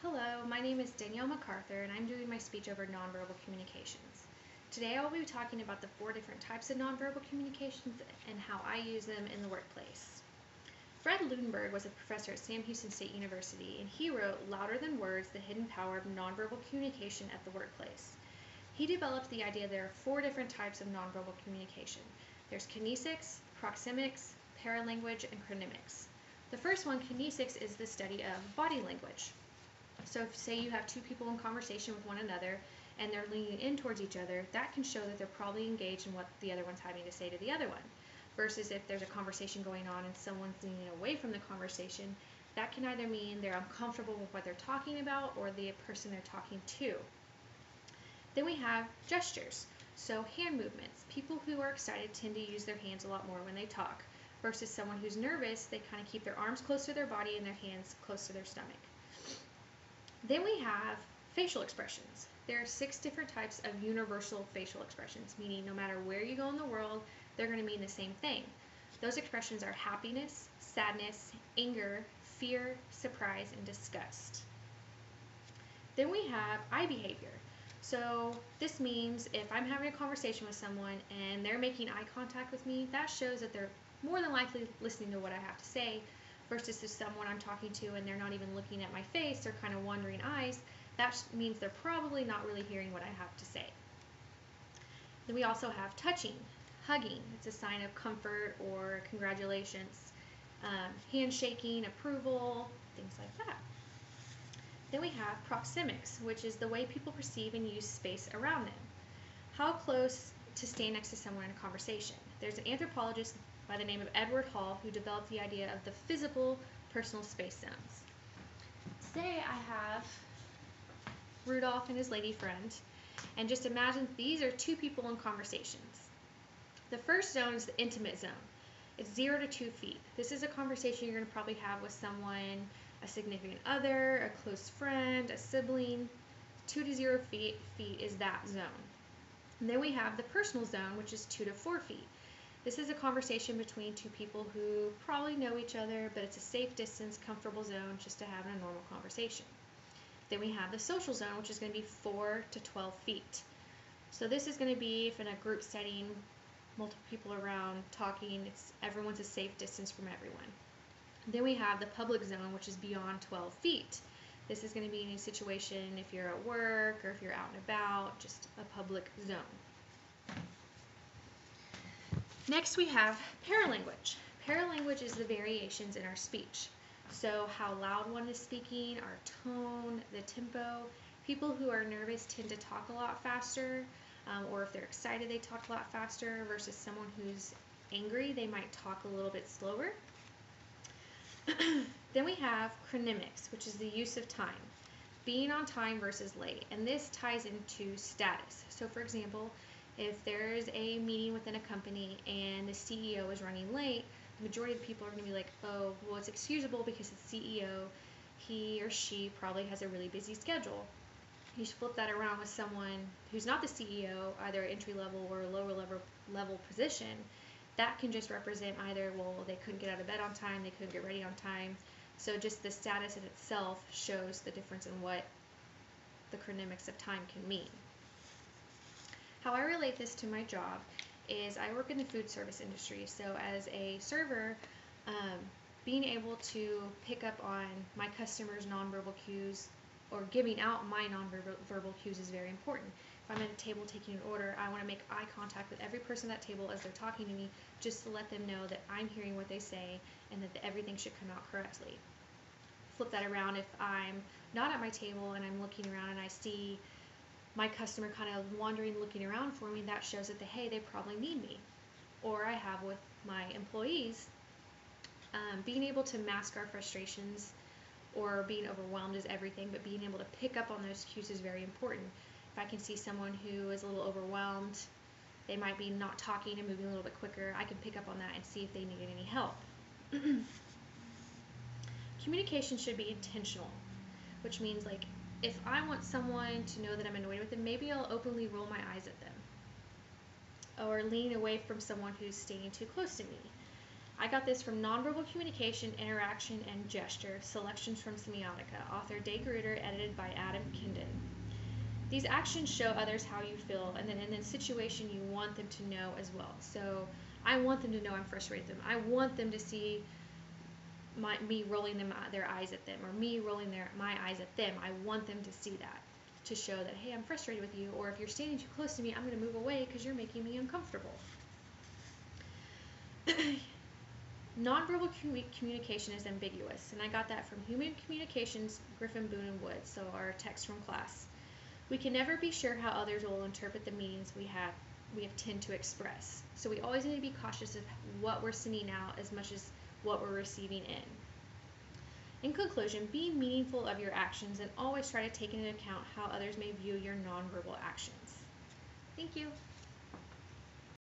Hello, my name is Danielle MacArthur and I'm doing my speech over nonverbal communications. Today I'll be talking about the 4 different types of nonverbal communications and how I use them in the workplace. Fred Lundberg was a professor at Sam Houston State University and he wrote Louder Than Words, The Hidden Power of Nonverbal Communication at the Workplace. He developed the idea there are 4 different types of nonverbal communication. There's kinesics, proxemics, paralanguage, and chronemics. The first one, kinesics, is the study of body language. So if, say you have 2 people in conversation with one another and they're leaning in towards each other, that can show that they're probably engaged in what the other one's having to say to the other one. Versus if there's a conversation going on and someone's leaning away from the conversation, that can either mean they're uncomfortable with what they're talking about or the person they're talking to. Then we have gestures. So hand movements. People who are excited tend to use their hands a lot more when they talk. Versus someone who's nervous, they kind of keep their arms close to their body and their hands close to their stomach. Then we have facial expressions. There are 6 different types of universal facial expressions, meaning no matter where you go in the world, they're going to mean the same thing. Those expressions are happiness, sadness, anger, fear, surprise, and disgust. Then we have eye behavior. So this means if I'm having a conversation with someone and they're making eye contact with me, that shows that they're more than likely listening to what I have to say. Versus if someone I'm talking to and they're not even looking at my face, they're kind of wandering eyes, that means they're probably not really hearing what I have to say. Then we also have touching, hugging. It's a sign of comfort or congratulations. Handshaking, approval, things like that. Then we have proxemics, which is the way people perceive and use space around them. How close to stand next to someone in a conversation. There's an anthropologist by the name of Edward Hall who developed the idea of the physical personal space zones. Today I have Rudolph and his lady friend, and just imagine these are 2 people in conversations. The first zone is the intimate zone. It's 0 to 2 feet. This is a conversation you're going to probably have with someone, a significant other, a close friend, a sibling. 2 to 0 feet is that zone. And then we have the personal zone, which is 2 to 4 feet. This is a conversation between 2 people who probably know each other, but it's a safe distance, comfortable zone just to have a normal conversation. Then we have the social zone, which is going to be 4 to 12 feet. So this is going to be if in a group setting, multiple people around talking, everyone's a safe distance from everyone. Then we have the public zone, which is beyond 12 feet. This is going to be in a situation if you're at work or if you're out and about, just a public zone. Next we have paralanguage. Paralanguage is the variations in our speech. So how loud one is speaking, our tone, the tempo. People who are nervous tend to talk a lot faster, or if they're excited they talk a lot faster, versus someone who's angry, they might talk a little bit slower. Then we have chronemics, which is the use of time. Being on time versus late, and this ties into status. So for example, if there's a meeting within a company and the CEO is running late, the majority of the people are going to be like, oh, well, it's excusable because it's CEO. He or she probably has a really busy schedule. You should flip that around with someone who's not the CEO, either entry level or a lower level position. That can just represent either, well, they couldn't get out of bed on time, they couldn't get ready on time. So just the status in itself shows the difference in what the chronemics of time can mean. How I relate this to my job is I work in the food service industry. So as a server, being able to pick up on my customers' nonverbal cues or giving out my nonverbal cues is very important. If I'm at a table taking an order, I want to make eye contact with every person at that table as they're talking to me, just to let them know that I'm hearing what they say and that everything should come out correctly. Flip that around if I'm not at my table and I'm looking around and I see my customer kind of wandering, looking around for me, that shows that hey, they probably need me. Or I have with my employees, being able to mask our frustrations or being overwhelmed is everything, but being able to pick up on those cues is very important. If I can see someone who is a little overwhelmed, they might be not talking and moving a little bit quicker, I can pick up on that and see if they need any help. Communication should be intentional, which means like if I want someone to know that I'm annoyed with them, maybe I'll openly roll my eyes at them or lean away from someone who's staying too close to me. I got this from Nonverbal Communication, Interaction, and Gesture, Selections from Semiotica, author Day Gruder, edited by Adam Kindon. These actions show others how you feel, and then in the situation you want them to know as well. So I want them to know I'm frustrated with them. I want them to see me rolling their eyes at them, or me rolling my eyes at them. I want them to see that, to show that, hey, I'm frustrated with you, or if you're standing too close to me, I'm going to move away because you're making me uncomfortable. Nonverbal communication is ambiguous, and I got that from Human Communications, Griffin, Boone, and Wood, so our text from class. We can never be sure how others will interpret the meanings we have tend to express. So we always need to be cautious of what we're sending out as much as what we're receiving in. In conclusion, be meaningful of your actions and always try to take into account how others may view your nonverbal actions. Thank you.